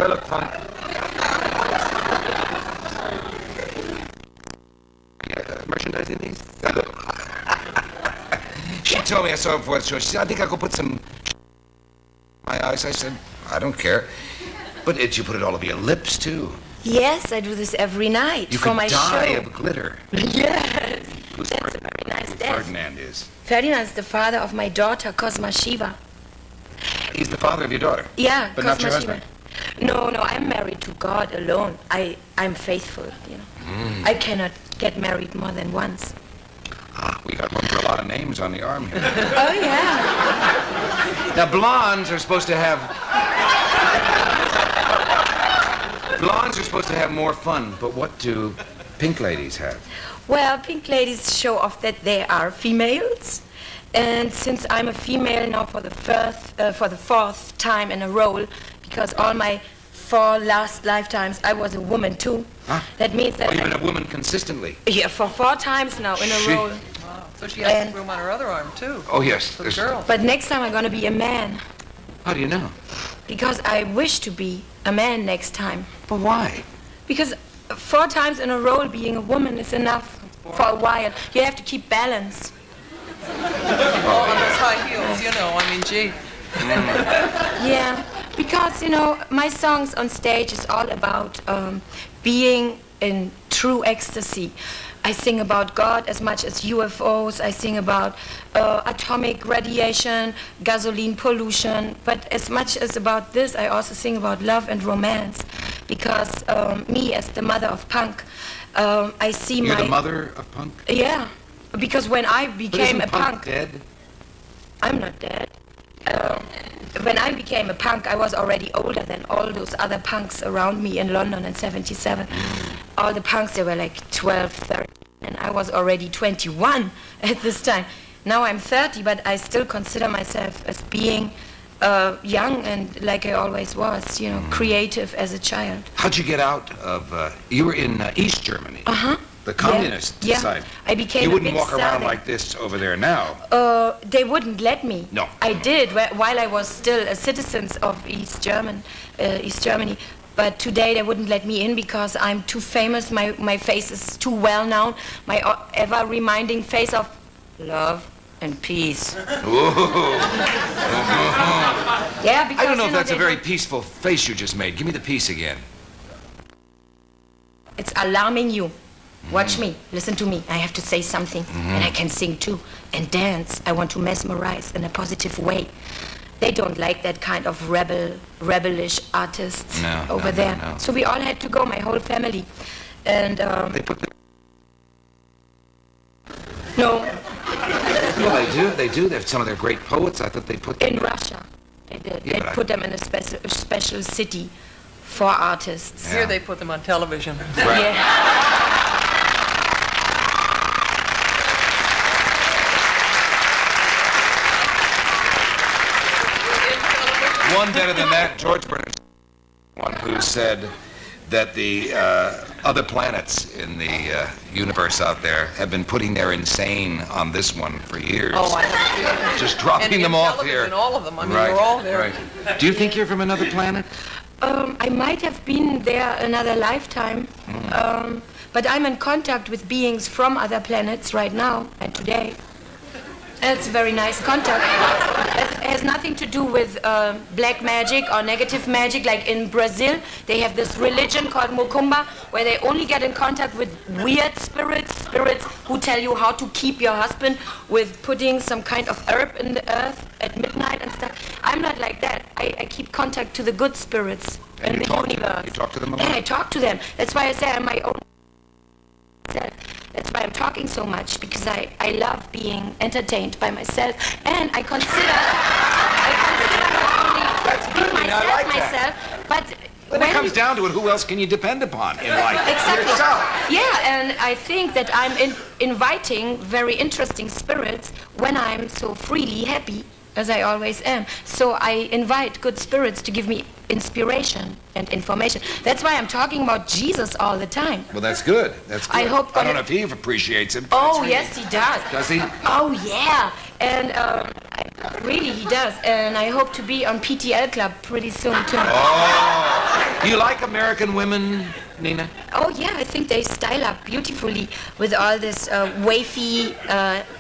I look, punk? Merchandising these? She told me I saw her before the show. She said, I think I'll go put some my eyes. I said, I don't care. But did you put it all over your lips, too? Yes, I do this every night for my show. You could die of glitter. Yes. That's a very nice death. Ferdinand is. Ferdinand is the father of my daughter, Cosma Shiva. He's the father of your daughter? Yeah, but Cosma not your Shiva. husband? No, I'm married to God alone. I'm faithful, you know. I cannot get married more than once. We got room for a lot of names on the arm here. Oh, yeah. Now, blondes are supposed to have more fun, but what do pink ladies have? Well, pink ladies show off that they are females. And since I'm a female now for the fourth time in a row, because all my 4 last lifetimes I was a woman too. Huh? That means that you've been a woman consistently. Yeah, for 4 times now in a row. Wow. So she has room on her other arm too. Oh yes, for the girl. But next time I'm gonna be a man. How do you know? Because I wish to be a man next time. But why? Because 4 times in a row being a woman is enough for a while. You have to keep balance. Oh, on those high heels, you know. I mean, gee. Yeah, because, you know, my songs on stage is all about being in true ecstasy. I sing about God as much as UFOs. I sing about atomic radiation, gasoline pollution. But as much as about this, I also sing about love and romance. Because me, as the mother of punk, I see You're the mother of punk? Yeah, because when I became a punk... dead? I'm not dead. When I became a punk, I was already older than all those other punks around me in London in 77. All the punks, they were like 12, 13, and I was already 21 at this time. Now I'm 30, but I still consider myself as being young and like I always was, you know, creative as a child. How'd you get out of, you were in East Germany. Uh-huh. The communist side. I became You a wouldn't big walk star around there. like this over there now. They wouldn't let me. No. I did while I was still a citizen of East Germany. But today they wouldn't let me in because I'm too famous. My face is too well known. My ever reminding face of love and peace. Yeah, because I don't know if that's a very peaceful face you just made. Give me the piece again. It's alarming you. Watch me, listen to me. I have to say something, and I can sing too, and dance. I want to mesmerize in a positive way. They don't like that kind of rebellish artists over there. No. So we all had to go, my whole family. And They put them... no, Well, they do. They have some of their great poets. I thought they put them... in Russia, they did. Yeah, They put them in a special city for artists. Here they put them on television. Right. Yeah. One better than that, George Bernard, one who said that the other planets in the universe out there have been putting their insane on this one for years. Oh, I have Just dropping them off here. And all of them. I mean, Right, we're all there. right. Do you think you're from another planet? I might have been there another lifetime, but I'm in contact with beings from other planets right now and today. It's a very nice contact. It has nothing to do with black magic or negative magic. Like in Brazil, they have this religion called Mukumba, where they only get in contact with weird spirits who tell you how to keep your husband with putting some kind of herb in the earth at midnight and stuff. I'm not like that. I keep contact to the good spirits in the universe. You talk to them a And lot? I talk to them. That's why I say I'm my own self. That's why I'm talking so much, because I love being entertained by myself, and I consider not only being myself, but When it comes down to it, who else can you depend upon in life? Exactly. Yourself. Yeah, and I think that I'm inviting very interesting spirits when I'm so freely happy, as I always am. So I invite good spirits to give me inspiration and information. That's why I'm talking about Jesus all the time. Well, that's good. That's good. I hope I don't know if he appreciates him. Oh, yes, he does. Does he? Oh, yeah. And really, he does. And I hope to be on PTL Club pretty soon, too. Oh. You like American women, Nina? Oh, yeah, I think they style up beautifully with all this wavy,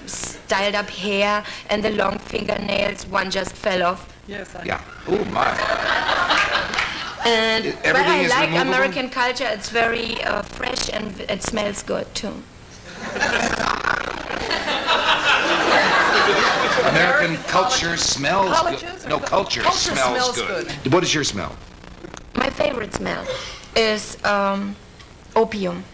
styled up hair and the long fingernails. One just fell off. Yes, I Yeah. Oh, my. And but Everything I is like removable? American culture. It's very fresh and it smells good, too. American culture smells Colleges good. or No, co- culture smells good. What is your smell? My favorite smell is opium.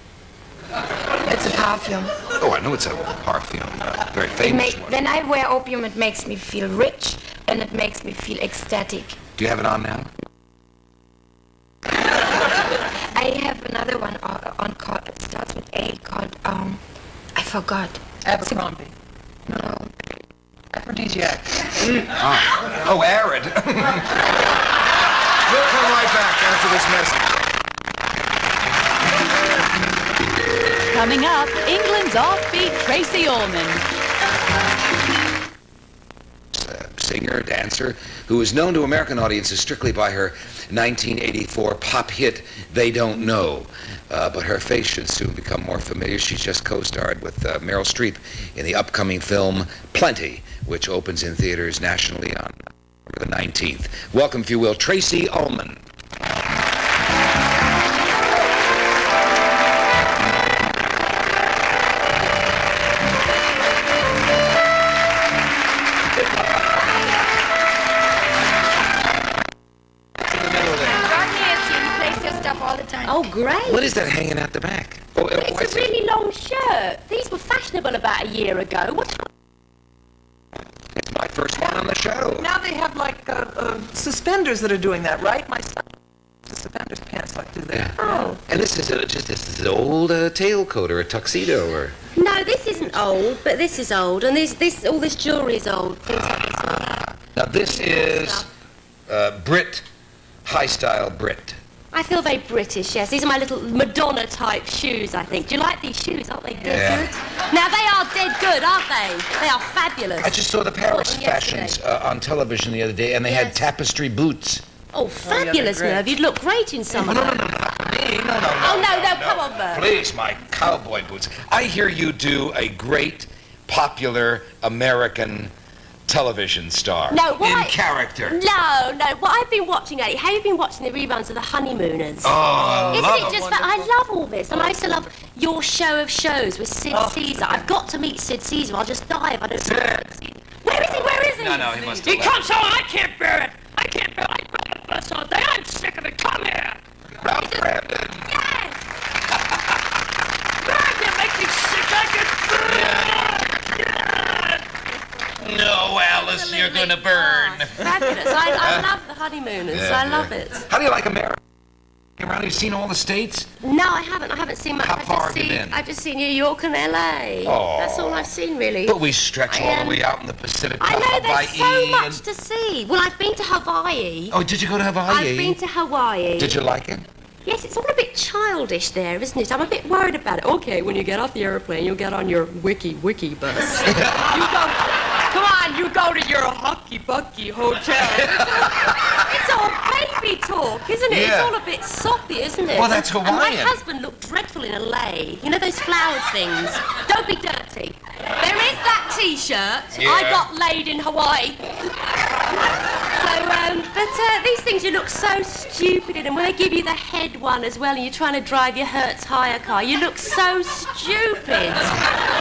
It's a perfume. Oh, I know it's a perfume. Very famous one. When I wear opium, it makes me feel rich and it makes me feel ecstatic. Do you have it on now? I have another one it starts with A, called, I forgot. Abercrombie. No. Aphrodisiac. Oh, arid. We'll come right back after this message. Coming up, England's offbeat Tracy Ullman. Singer, dancer, who is known to American audiences strictly by her 1984 pop hit, They Don't Know. But her face should soon become more familiar. She's just co-starred with Meryl Streep in the upcoming film Plenty, which opens in theaters nationally on the 19th. Welcome, if you will, Tracy Ullman. Oh, great. What is that hanging out the back? Oh, It's a really long shirt. These were fashionable about a year ago. What? It's my first one on the show. Now they have like suspenders that are doing that, right? My son the suspenders pants like do that. Yeah. Oh. And this is this is an old tailcoat or a tuxedo or... No, this isn't old, but this is old. And all this jewellery is old. Things like this and that. Now this is Brit, high-style Brit. I feel very British, yes. These are my little Madonna-type shoes, I think. Do you like these shoes? Aren't they dead good? Now, they are dead good, aren't they? They are fabulous. I just saw the Paris Bought them yesterday. fashions on television the other day, and they had Yes. tapestry boots. Oh, fabulous, great. Merv. You'd look great in some of them. Me? No. Oh, no, come on, Merv. Please, my cowboy boots. I hear you do a great, popular American television star. No, what in I- character. No, what I've been watching lately, have you been watching the reruns of The Honeymooners? Oh, I Isn't love it it. just that I love all this, and I used to love Your Show of Shows with Sid Caesar. I've got to meet Sid Caesar. I'll just die if I don't meet Sid. Where is he? Where is he? No, he must He have left. comes home, I can't bear it. I can't bear it. I bus all day. I'm sick of it. Come here. Ralph Brandon. Yes! You make me sick. I No, Alice, you're going to burn. Oh, fabulous. I love The Honeymooners. Yeah, I love it. How do you like America? Around, you've seen all the states? No, I haven't seen much. How far have you been? I've just seen New York and LA. Oh. That's all I've seen, really. But we stretch all I, the way out in the Pacific. I to know there's so Hawaii much and- to see. Well, I've been to Hawaii. Oh, did you go to Hawaii? I've been to Hawaii. Did you like it? Yes, it's all a bit childish there, isn't it? I'm a bit worried about it. Okay, when you get off the airplane, you'll get on your wiki bus. Come on, you go to your hucky-bucky hotel. It's all baby talk, isn't it? It's Yeah. all a bit soppy, isn't it? Well, that's And Hawaiian. my husband looked dreadful in a lay. You know those flowered things? Don't be dirty. There is that T-shirt. Yeah. I got laid in Hawaii. But these things you look so stupid in, and when they give you the head one as well, and you're trying to drive your Hertz hire car, you look so stupid.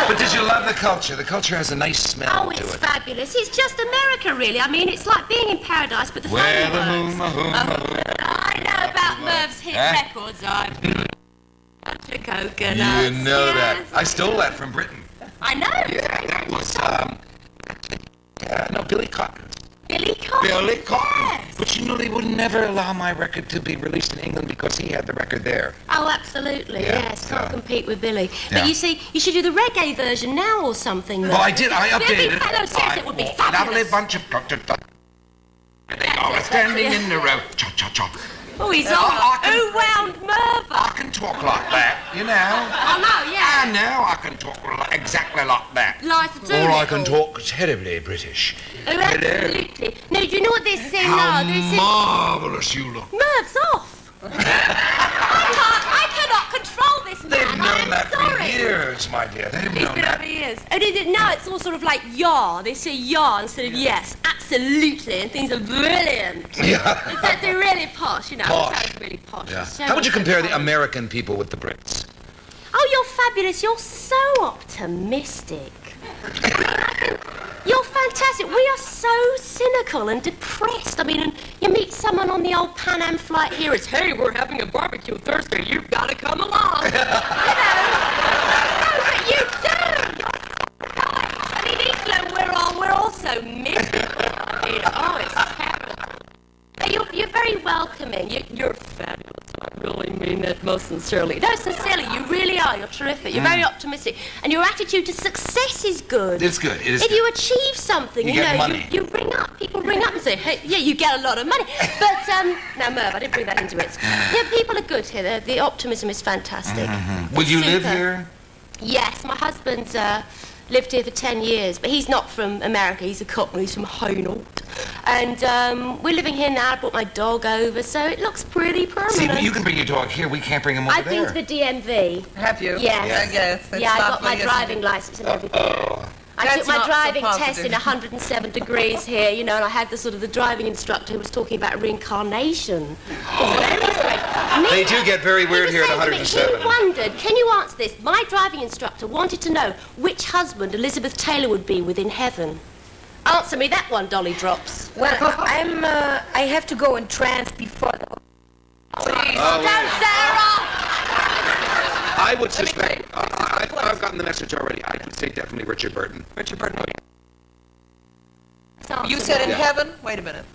But did you love the culture? The culture has a nice smell Oh, to it's it. fabulous. It's just America, really. I mean, it's like being in paradise, but the Where phone the works. moon, I know about Merv's hit Huh? records. I've bunch of coconuts. You know yes. that. I stole that from Britain. I know. Yeah, that was, no, Billy Cotton. Billy Cotton. Billy Cotton. Yes. But you know, they would never allow my record to be released in England because he had the record there. Oh, absolutely. Yeah, Yes, can't yeah. compete with Billy. Yeah. But you see, you should do the reggae version now or something. Well, I did. I Billy updated it. Fellow says it would be Lovely fabulous. bunch of... They are standing in the row. Chop, chop, chop. Oh, he's I on. can- Who wound Merv I up? can talk like that, you know. Oh, no, yeah. And now I can talk exactly like that. Like to do Or I it can all. talk terribly British. Oh, absolutely. No, do you know what this is? How No, this is... marvellous you look. Merv's off. I cannot control this man. They've known that for sorry. years, my dear. They've It's known been that. over years. And now it's all sort of like yeah. They say yeah instead of yes. Absolutely. And things are brilliant. Yeah. It's like they're really posh, you know. Posh. It's really posh. Yeah. So How would you much compare the fun. American people with the Brits? Oh, you're fabulous. You're so optimistic. You're fantastic. We are so cynical and depressed. I mean, and you meet someone on the old Pan Am flight here, it's, hey, we're having a barbecue Thursday. You've got to come along. You know? No, but you do. I mean, England, we're all so miserable. I mean, oh, it's terrible. But you're very welcoming. You're fabulous. I really mean that most sincerely. No, sincerely, you really are. You're terrific. You're very optimistic. And your attitude to success is good. It's good. It is If good. you achieve something, You you get know, money. you ring up. People ring up and say, hey, yeah, you get a lot of money. But, now, Merv, I didn't bring that into it. Yeah, people are good here. The optimism is fantastic. Will you live Super. here? Yes, my husband's lived here for 10 years, but he's not from America. He's a Cockney. He's from Hainault. And we're living here now. I brought my dog over, so it looks pretty permanent. See, but you can bring your dog here. We can't bring him over I've there. been to the DMV. Have you? Yes. I guess. It's Yeah, I got lovely, my isn't driving it? license and everything. I That's took my not so driving test positive. in 107 degrees here, you know, and I had the driving instructor who was talking about reincarnation. It was very strange. They do get very He weird was here at saying to me, 107. He wondered, can you answer this? My driving instructor wanted to know which husband Elizabeth Taylor would be with in heaven. Answer me that one, Dolly Drops. Well, I have to go in trance before the... Don't, Sarah! I would suspect. I've gotten the message already. I would say definitely Richard Burton. Richard Burton. Answer You said in me. heaven? Wait a minute.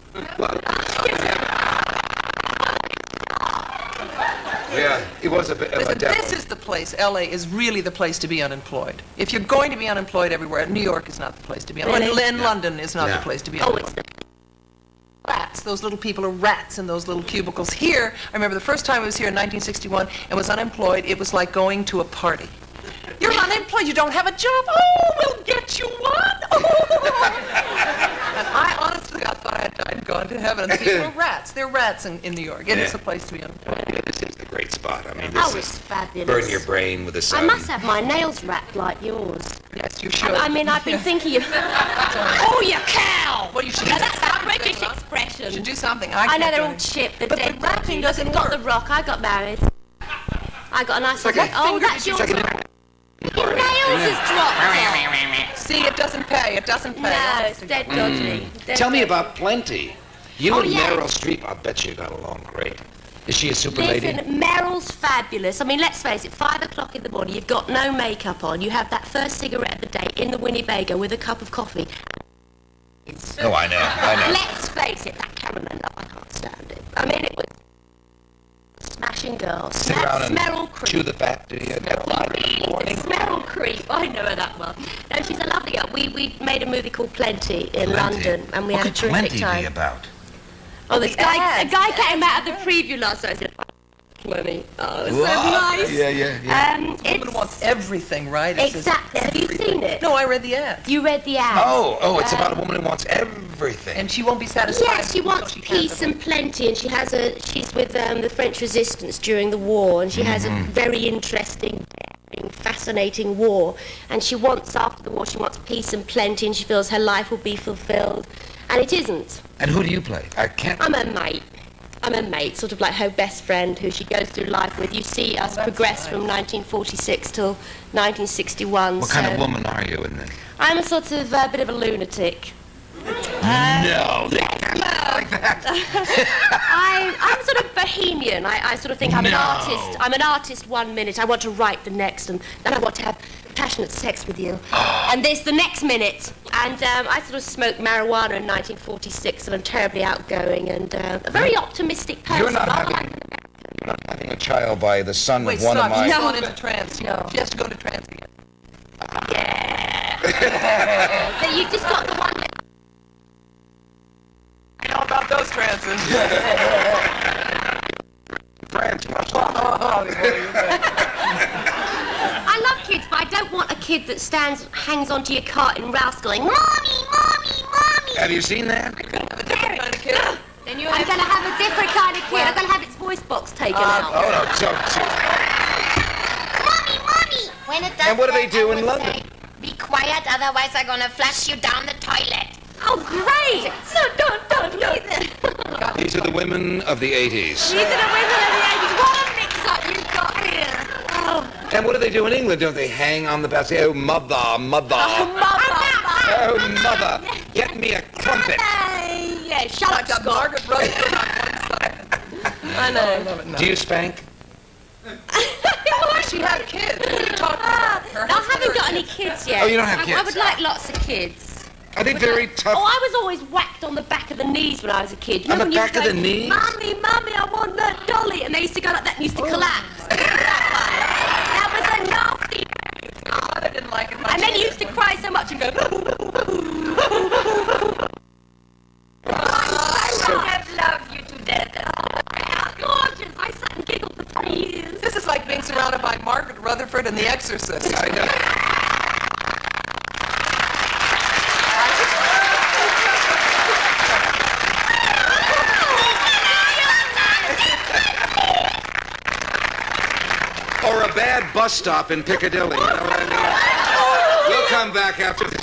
Yeah, it was a bit of a Listen, devil. this is the place, L.A. is really the place to be unemployed. If you're going to be unemployed everywhere, New York is not the place to be unemployed. Really? And London is not Yeah. the place to be Oh, unemployed. it's the... Rats. Those little people are rats in those little cubicles. Here, I remember the first time I was here in 1961 and was unemployed, it was like going to a party. You're unemployed, you don't have a job. Oh, we'll get you one. And I honestly, I thought I had died and gone to heaven. And these were rats. They're rats in New York. It is Yeah. a place to be unemployed. Yeah, this is the great spot. I mean, Oh, this it's is fabulous. burn your brain with the sun. I must have my nails wrapped like yours. Yes, you should. I mean, I've been thinking of... Oh, you cow! Well, you should Now, do that's that something, British huh? expression. You should do something. I know can't they're do all it. chipped, they're But the dead. wrapping Look, doesn't it's got work. the rock. I got married. I got a nice... like a oh, that's yours. Your nails has dropped off. See, it doesn't pay. It doesn't pay. No, it's dead dodgy. Dead Tell me dodgy. about Plenty. You Oh, and yeah. Meryl Streep, I bet you got along great. Is she a super Listen, lady? Meryl's fabulous. I mean, let's face it, 5 o'clock in the morning, you've got no makeup on, you have that first cigarette of the day in the Winnebago with a cup of coffee. Oh, I know. Let's face it, that cameraman, no, I can't stand it. I mean, it was smashing girls. Sit around and Meryl Creep. chew the fat, do you? At 5 in the morning? Meryl Creep. I know her that well. No, she's a lovely girl. We made a movie called Plenty in Plenty. London, and we What had a could terrific Plenty time. be about? Oh, this guy, ads. a guy came out of the preview last night and said, Plenty. Oh, it's so nice. Yeah. Woman It's wants everything, right? It says exactly. Have you everything. seen it? No, I read the ad. You read the ad. Oh, it's about a woman who wants everything. And she won't be satisfied. Yes, she until wants she has peace and plenty, and she's with the French resistance during the war, and she has a very interesting, fascinating war, and she wants, after the war, she wants peace and plenty, and she feels her life will be fulfilled, and it isn't. And who do you play? I can't... I'm a mate, sort of like her best friend who she goes through life with. You see us progress from 1946 till 1961. What kind of woman are you in this? I'm a sort of bit of a lunatic. No, they can't like that. I'm sort of bohemian. I sort of think I'm an artist. I'm an artist 1 minute. I want to write the next, and then I want to have passionate sex with you. And there's the next minute. And I sort of smoked marijuana in 1946, and I'm terribly outgoing and a very optimistic person. You're not rather having- like- You're not having a child by the son Wait, of one stop. of my... She's gone into trance. No. She has to go into trance again. So you just got the one. I know about those trances. France. I love kids, but I don't want a kid that hangs onto your cart in Rouse going, Mommy, Mommy, Mommy. Have you seen that? A different kind of kid. I'm going to have a different kind of kid. I'm going to have its voice box taken out. Oh, no, don't. Mommy! When it does And what do they that, do I in would London? say, be quiet, otherwise I'm gonna flush you down the toilet. Oh, great! No, don't. These are the women of the 80s. These are the women of the 80s. What a mix-up you've got here. Oh, And what do they do in England? Don't they hang on the bell? Say, oh, mother. Oh, mother, get me a trumpet. yeah, shut up, Got Scott. Margaret Rutherford on one side. I know. I love it now. Do you spank? She had kids. What are you talking about? Her I husband haven't or- got any kids yet. Oh, you don't have I kids? would like lots of kids. Are they very tough? Oh, I was always whacked on the back of the knees when I was a kid. You On know the when you back used of to the go, knees? Mummy, I want that dolly. And they used to go like that and used to collapse. That was a nasty. I didn't like it much. And then you used to cry so much and go. I have loved you to death. Gorgeous. I sat and giggled for 3 years. This is like being surrounded by Margaret Rutherford and The Exorcist. I know. Or a bad bus stop in Piccadilly, you know what I mean? We'll come back after this.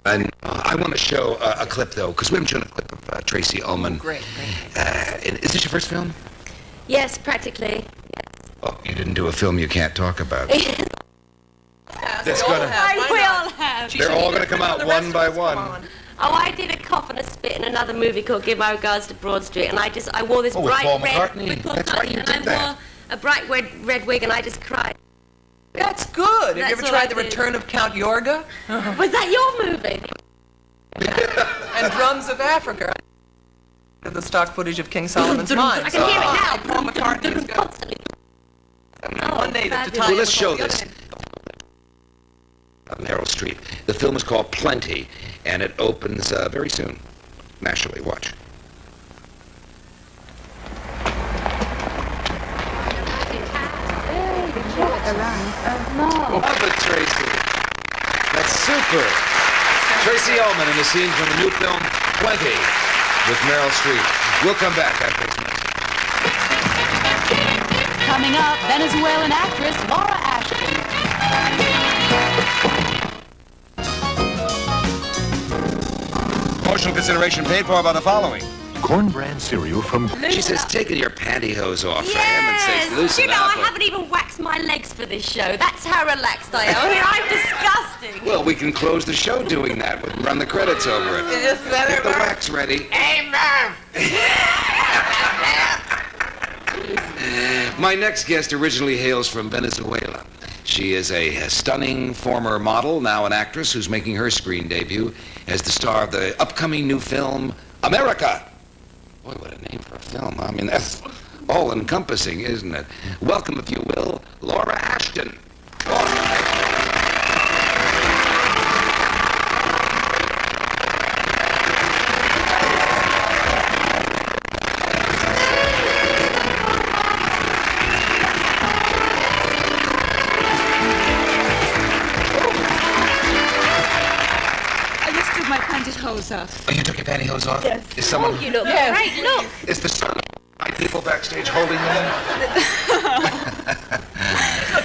And I want to show a clip, though, because we haven't shown a clip of Tracy Ullman. Great. Is this your first film? Yes, practically. Oh, you didn't do a film you can't talk about. That's we all gonna- have. Why We not? all have. They're all going to come out The rest one of by us, come one. on. Oh, I did a cough and a spit in another movie called Give My Regards to Broad Street, and I wore this Oh, with bright Paul red... McCartney? with Paul That's right, you McCartney, did and that. I wore a bright red wig, and I just cried. That's good. Have you That's ever what tried I The did. Return of Count Yorga? Was that your movie? And Drums of Africa. The stock footage of King Solomon's Mines. I can hear it now. Paul McCartney is good. Constantly. One day to fabulous. tie Well, in let's with show all the this. other- Meryl Streep. The film is called Plenty, and it opens very soon. Nationally, watch. Love it, Tracy. That's super. Tracy Ullman in the scene from the new film Plenty with Meryl Streep. We'll come back after this. Coming up, Venezuelan actress Laura Ashton. Promotional consideration paid for by the following. Cornbread cereal from She says, taking your pantyhose off for heaven's sakes, Yes! loosen You know, up. I haven't even waxed my legs for this show. That's how relaxed I am. I mean, I'm disgusting. Well, we can close the show doing that. We'll run the credits over it. Is that Get it, the Mark? wax ready. Hey, Merv! My next guest originally hails from Venezuela. She is a stunning former model, now an actress, who's making her screen debut as the star of the upcoming new film, America. Boy, what a name for a film. I mean, that's all-encompassing, isn't it? Welcome, if you will, Laura Ashton. I just took my pantyhose off. Oh, you took your pantyhose off? Yes. Is someone... You look great. Look. Is the son of my people backstage holding them?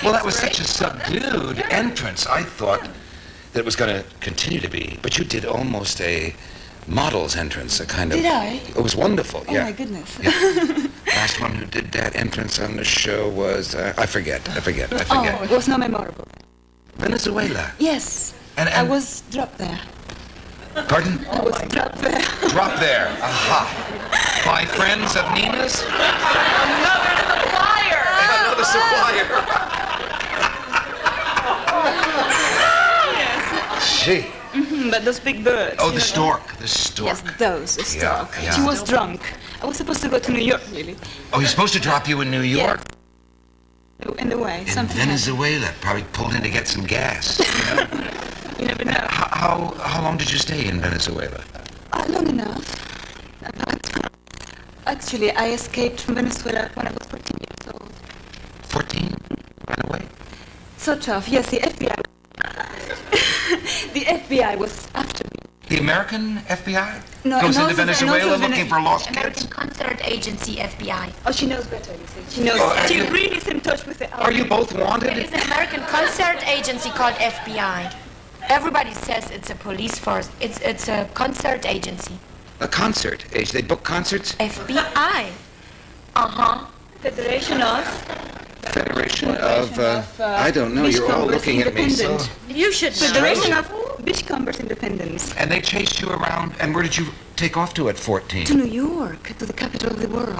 Well, that was such a subdued entrance. I thought that it was going to continue to be, but you did almost a model's entrance, a kind of... Did I? It was wonderful, Oh, yeah. my goodness. Yeah. Last one who did that entrance on the show was... I forget. Oh, it was not memorable. Venezuela. Yes. And- I was dropped there. Pardon? I was dropped there. Drop there. Aha. By friends of Nina's? Another supplier. Gee. But those big birds. Oh, you the know. stork. The stork. Yes, those. The Yeah, stork. yeah. She was drunk. I was supposed to go to New York, really. Oh, he's supposed to drop you in New York? In the way. In Something happened. Venezuela. Probably pulled in to get some gas. You know? You never know. How long did you stay in Venezuela? Long enough. Actually, I escaped from Venezuela when I was 14 years old. 14? Ran away? so tough. Yes, the FBI. The FBI was after me. The American FBI No, goes and into also- and Venezuela also looking for lost American kids. Concert Agency, FBI. Oh, she knows better, you see. She knows. Oh, She and- really is in touch with the. Are you both There wanted? is an American concert agency called FBI. Everybody says it's a police force. It's a concert agency. A concert. They book concerts? FBI. Uh-huh. Federation of. Federation of, I don't know, you're all Beachcombers looking at me so... Independent. You should know. Federation of Beachcombers Independence. And they chased you around, and where did you take off to at 14? To New York, to the capital of the world.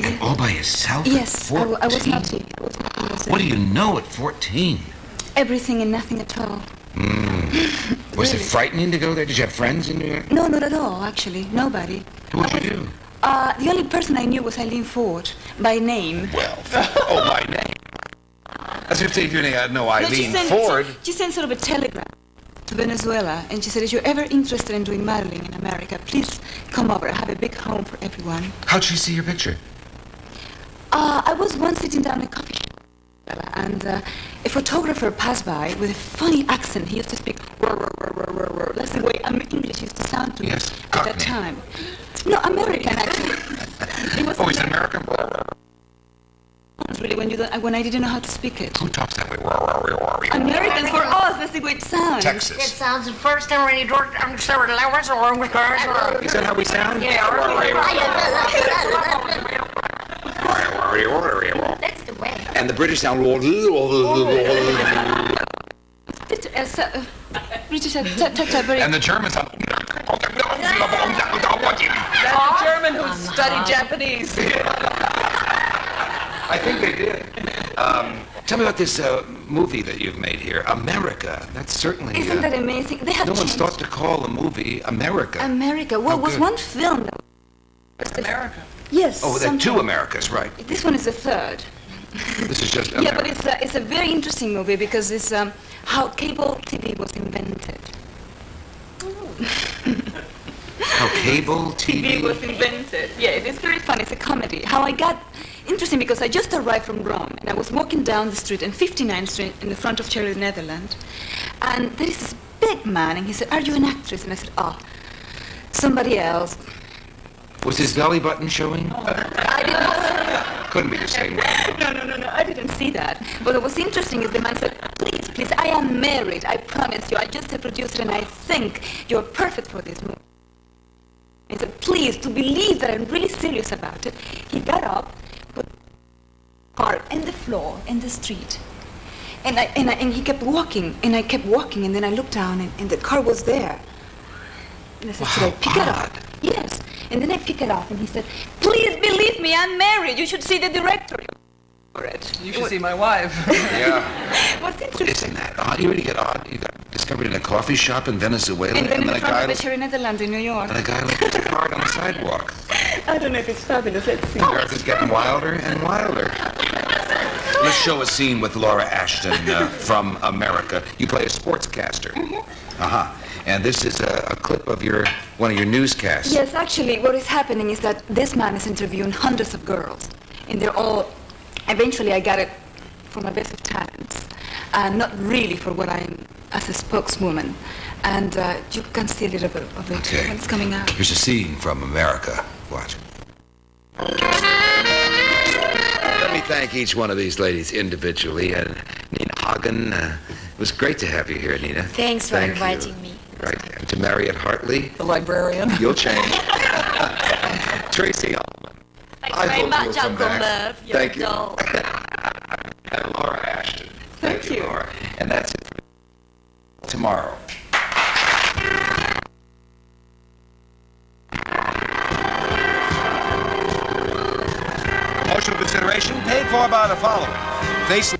And all by yourself Yes, at I 14? was naughty. I was naughty. Was What do you know at 14? Everything and nothing at all. Was it frightening to go there? Did you have friends in New York? No, not at all, actually. Nobody. What'd you do? The only person I knew was Eileen Ford, by name. Well, oh, my name. As if they didn't know No, Eileen Ford. She sent sort of a telegram to Venezuela, and she said, if you're ever interested in doing modeling in America, please come over. I have a big home for everyone. How'd she see your picture? I was once sitting down in a coffee shop, and a photographer passed by with a funny accent. He used to speak, that's the way English used to sound to me Yes, at Cockney. that time. No, American, actually. It was Oh, he's an American? really when I didn't know how to speak it. Who talks that way? American for us, that's the way it sounds. It Texas. sounds first and when you do it, I'm sorry, what's wrong with her? Is that how we sound? That's the way. And the British sound... British very... And the Germans sound... That's a German who studied Japanese. I think they did. Tell me about this movie that you've made here, America. That's certainly... Isn't that amazing? They have no one's changed. thought to call a movie America. America. Well, Oh, was good. one film that America. Yes. Oh, there are two Americas, right. This one is the third. This is just Yeah, America. but it's a very interesting movie because it's how cable TV was invented. How cable TV... was invented. Yeah, it is very fun. It's a comedy. How I got interesting because I just arrived from Rome and I was walking down the street in 59th Street in the front of Cherry, Netherlands, and there is this big man and he said, "Are you an actress?" And I said, "Oh, somebody else." Was his belly button showing? I didn't. Couldn't be the same one. No, I didn't see that. But what was interesting is the man said, please, I am married, I promise you. I just a producer and I think you're perfect for this movie. He said, please, to believe that I'm really serious about it. He got up, put the car in the floor, in the street. And he kept walking, and I kept walking, and then I looked down, and the car was there. And I said, should I pick it up? Yes. And then I pick it up, and he said, please believe me, I'm married. You should see the directory for it. You should see my wife. Yeah. What's interesting? Isn't that odd? You really get odd. You got discovered in a coffee shop in Venezuela, And then in a the front guy... of the Cherry Netherlands in New York. And a guy left his card on the sidewalk. I don't know if it's fabulous. Let's see. America's getting wilder and wilder. Let's show a scene with Laura Ashton from America. You play a sportscaster. Uh-huh. And this is a clip of one of your newscasts. Yes, actually, what is happening is that this man is interviewing hundreds of girls. And they're all... Eventually, I got it for my best of talents. Not really for what I'm as a spokeswoman. And you can see a little bit of it Okay. when it's coming out. Here's a scene from America. Watch. Let me thank each one of these ladies individually. And Nina Hagen, it was great to have you here, Nina. Thanks for Thank inviting you. me. Right. And to Mariette Hartley, The librarian. you'll change. Tracy Ullman. Thanks I very hope much, you'll come Uncle back. Merv. You're Thank a you. doll. And Laura Ashton. Thank you. Laura. And that's it for tomorrow. Motion consideration paid for by the following. Face